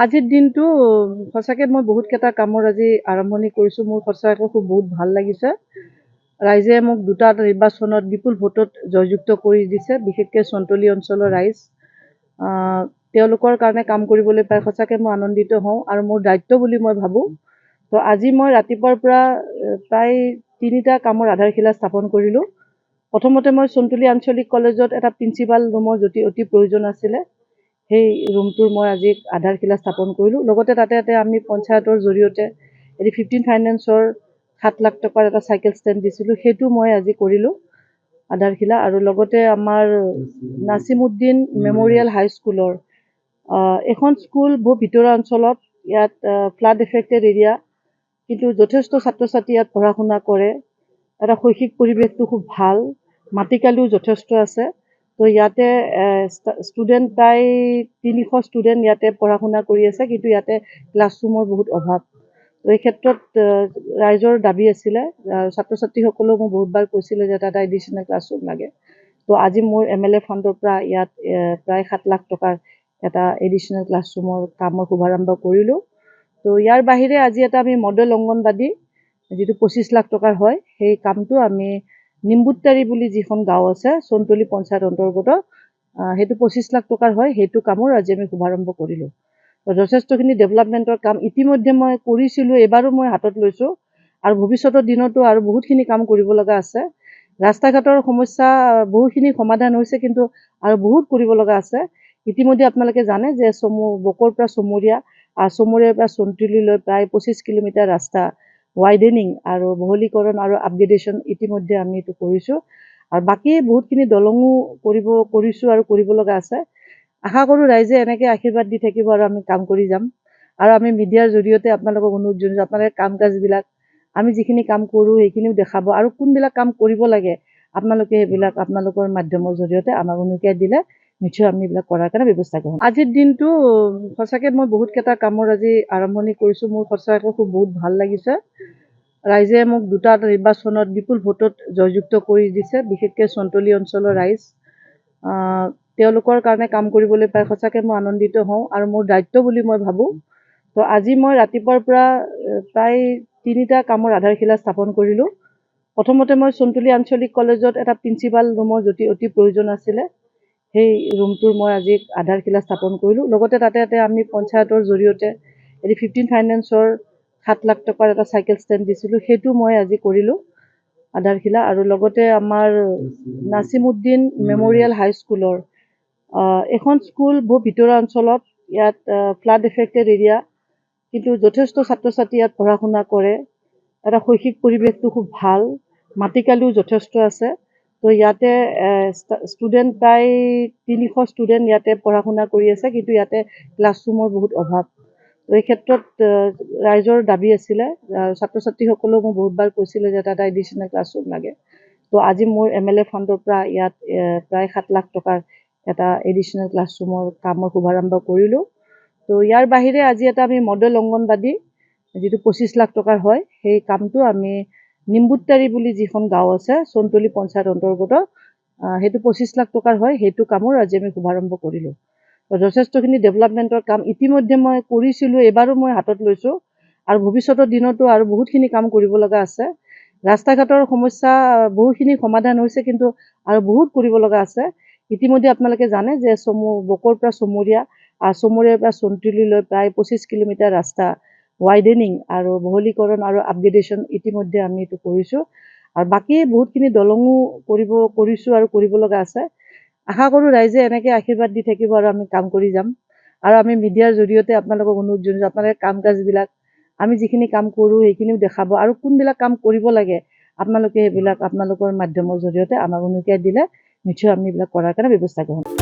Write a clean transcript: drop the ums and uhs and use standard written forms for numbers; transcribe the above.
আজিৰ দিনটো সঁচাকৈ মই বহুতকেইটা কামৰ আজি আৰম্ভণি কৰিছোঁ। মোৰ সঁচাকৈ বহুত ভাল লাগিছে। ৰাইজে মোক দুটা নিৰ্বাচনত বিপুল ভোটত জয়যুক্ত কৰি দিছে, বিশেষকৈ চন্তলি অঞ্চলৰ ৰাইজ। তেওঁলোকৰ কাৰণে কাম কৰিবলৈ পাই সঁচাকৈ মই আনন্দিত হওঁ আৰু মোৰ দায়িত্ব বুলি মই ভাবোঁ। তো আজি মই ৰাতিপুৱাৰ পৰা প্ৰায় 3টা কামৰ আধাৰশিলা স্থাপন কৰিলোঁ। প্ৰথমতে মই চন্তলি আঞ্চলিক কলেজত এটা প্ৰিন্সিপাল ৰুমৰ অতি প্ৰয়োজন আছিলে। সেই ৰুমটোৰ মই আজি আধাৰশিলা স্থাপন কৰিলোঁ। লগতে তাতে আমি পঞ্চায়তৰ জৰিয়তে এটি 15 ফাইনেন্সৰ 7 লাখ টকাৰ এটা চাইকেল ষ্টেণ্ড দিছিলোঁ, সেইটো মই আজি কৰিলোঁ আধাৰশিলা। আৰু লগতে আমাৰ নাছিমুদ্দিন মেম'ৰিয়েল হাইস্কুলৰ এখন স্কুল বহু ভিতৰুৱা অঞ্চলত, ইয়াত ফ্লাড এফেক্টেড এৰিয়া, কিন্তু যথেষ্ট ছাত্ৰ ছাত্ৰী ইয়াত পঢ়া শুনা কৰে। এটা শৈক্ষিক পৰিৱেশটো খুব ভাল, মাটিকালিও যথেষ্ট আছে। তো ইয়াতে ষ্টুডেণ্ট প্ৰায় 300 ষ্টুডেণ্ট ইয়াতে পঢ়া শুনা কৰি আছে, কিন্তু ইয়াতে ক্লাছৰুমৰ বহুত অভাৱ। তো এই ক্ষেত্ৰত ৰাইজৰ দাবী আছিলে, ছাত্ৰ ছাত্ৰীসকলেও মোক বহুতবাৰ কৈছিলে যে এটা এডিশ্যনেল ক্লাছৰুম লাগে। তো আজি মোৰ MLA ফাণ্ডৰ পৰা ইয়াত প্ৰায় 7 লাখ টকাৰ এটা এডিশ্যনেল ক্লাছৰুমৰ কামৰ শুভাৰম্ভ কৰিলোঁ। তো ইয়াৰ বাহিৰে আজি এটা আমি মডেল অংগনবাদী, যিটো 25 লাখ টকাৰ হয়, সেই কামটো আমি নিম্বুত্তাৰী বুলি যিখন গাঁও আছে চন্তলি পঞ্চায়ত অন্তৰ্গত, সেইটো 25 লাখ টকাৰ হয়, সেইটো কামৰ আজি আমি শুভাৰম্ভ কৰিলোঁ। তো যথেষ্টখিনি ডেভেলপমেণ্টৰ কাম ইতিমধ্যে মই কৰিছিলোঁ, এইবাৰো মই হাতত লৈছোঁ আৰু ভৱিষ্যতৰ দিনতো আৰু বহুতখিনি কাম কৰিব লগা আছে। ৰাস্তা ঘাটৰ সমস্যা বহুখিনি সমাধান হৈছে, কিন্তু আৰু বহুত কৰিব লগা আছে। ইতিমধ্যে আপোনালোকে জানে যে বকৰ পৰা চমৰীয়া আৰু চমৰীয়াৰ পৰা চন্তলিলৈ প্ৰায় 25 কিলোমিটাৰ ৰাস্তা ৱাইডেনিং আৰু বহলীকৰণ আৰু আপগ্ৰেডেশ্যন ইতিমধ্যে আমি এইটো কৰিছোঁ। আৰু বাকী বহুতখিনি দলঙো কৰিছোঁ আৰু কৰিব লগা আছে। আশা কৰোঁ ৰাইজে এনেকৈ আশীৰ্বাদ দি থাকিব আৰু আমি কাম কৰি যাম। আৰু আমি মিডিয়াৰ জৰিয়তে আপোনালোকক অনুৰোধ জনাইছোঁ, আপোনালোকে কাম কাজবিলাক আমি যিখিনি কাম কৰোঁ সেইখিনিও দেখাব, আৰু কোনবিলাক কাম কৰিব লাগে আপোনালোকে সেইবিলাক আপোনালোকৰ মাধ্যমৰ জৰিয়তে আমাক উনুকিয়াই দিলে নিশ্চয় আমি এইবিলাক কৰাৰ কাৰণে ব্যৱস্থা কৰিম। আজিৰ দিনটো সঁচাকৈ মই বহুতকেইটা কামৰ আজি আৰম্ভণি কৰিছোঁ। মোৰ সঁচাকৈ বহুত ভাল লাগিছে। ৰাইজে মোক দুটা নিৰ্বাচনত বিপুল ভোটত জয়যুক্ত কৰি দিছে, বিশেষকৈ চন্তলি অঞ্চলৰ ৰাইজ। তেওঁলোকৰ কাৰণে কাম কৰিবলৈ পাই সঁচাকৈ মই আনন্দিত হওঁ আৰু মোৰ দায়িত্ব বুলি মই ভাবোঁ। তো আজি মই ৰাতিপুৱাৰ পৰা প্ৰায় 3টা কামৰ আধাৰশিলা স্থাপন কৰিলোঁ। প্ৰথমতে মই চন্তলি আঞ্চলিক কলেজত এটা প্ৰিন্সিপাল ৰুমৰ অতি প্ৰয়োজন আছিলে, সেই ৰুমটোৰ মই আজি আধাৰশিলা স্থাপন কৰিলোঁ। লগতে তাতে আমি পঞ্চায়তৰ জৰিয়তে এটি 15 ফাইনেন্সৰ 7 লাখ টকাৰ এটা চাইকেল ষ্টেণ্ড দিছিলোঁ, সেইটো মই আজি কৰিলোঁ আধাৰশিলা। আৰু লগতে আমাৰ নাছিমুদ্দিন মেম'ৰিয়েল হাইস্কুলৰ এখন স্কুল বহু ভিতৰুৱা অঞ্চলত, ইয়াত ফ্লাড এফেক্টেড এৰিয়া, কিন্তু যথেষ্ট ছাত্ৰ ছাত্ৰী ইয়াত পঢ়া শুনা কৰে। এটা শৈক্ষিক পৰিৱেশটো খুব ভাল, মাটিকালিও যথেষ্ট আছে। তো ইয়াতে ষ্টুডেণ্ট প্ৰায় 300 ষ্টুডেণ্ট ইয়াতে পঢ়া শুনা কৰি আছে, কিন্তু ইয়াতে ক্লাছৰুমৰ বহুত অভাৱ। তো এই ক্ষেত্ৰত ৰাইজৰ দাবী আছিলে, ছাত্ৰ ছাত্ৰীসকলেও মোক বহুতবাৰ কৈছিলে যে এটা এডিশ্যনেল ক্লাছৰুম লাগে। তো আজি মোৰ MLA ফাণ্ডৰ পৰা ইয়াত প্ৰায় 7 লাখ টকাৰ এটা এডিশ্যনেল ক্লাছৰুমৰ কামৰ শুভাৰম্ভ কৰিলোঁ। তো ইয়াৰ বাহিৰে আজি এটা আমি মডেল অংগনবাদী, যিটো 25 লাখ টকাৰ হয়, সেই কামটো আমি নিম্বুত্তাৰী বুলি যিখন গাঁও আছে চন্তলি পঞ্চায়ত অন্তৰ্গত, সেইটো 25 লাখ টকাৰ হয়, সেইটো কামৰ আজি আমি শুভাৰম্ভ কৰিলোঁ। তো যথেষ্টখিনি ডেভেলপমেণ্টৰ কাম ইতিমধ্যে মই কৰিছিলোঁ, এইবাৰো মই হাতত লৈছোঁ আৰু ভৱিষ্যতৰ দিনতো আৰু বহুতখিনি কাম কৰিব লগা আছে। ৰাস্তা ঘাটৰ সমস্যা বহুখিনি সমাধান হৈছে, কিন্তু আৰু বহুত কৰিব লগা আছে। ইতিমধ্যে আপোনালোকে জানে যে বকৰ পৰা চমৰীয়া আৰু চমৰীয়াৰ পৰা চন্তলিলৈ প্ৰায় 25 কিলোমিটাৰ ৰাস্তা ৱাইডেনিং আৰু বহলীকৰণ আৰু আপগ্ৰেডেশ্যন ইতিমধ্যে আমি এইটো কৰিছোঁ। আৰু বাকী বহুতখিনি দলঙো কৰিছোঁ আৰু কৰিব লগা আছে। আশা কৰোঁ ৰাইজে এনেকৈ আশীৰ্বাদ দি থাকিব আৰু আমি কাম কৰি যাম। আৰু আমি মিডিয়াৰ জৰিয়তে আপোনালোকক অনুৰোধ জনাইছোঁ, আপোনালোকে কাম কাজবিলাক আমি যিখিনি কাম কৰোঁ সেইখিনিও দেখাব, আৰু কোনবিলাক কাম কৰিব লাগে আপোনালোকে সেইবিলাক আপোনালোকৰ মাধ্যমৰ জৰিয়তে আমাক উনুকিয়াই দিলে নিশ্চয় আমি এইবিলাক কৰাৰ কাৰণে ব্যৱস্থা কৰিম।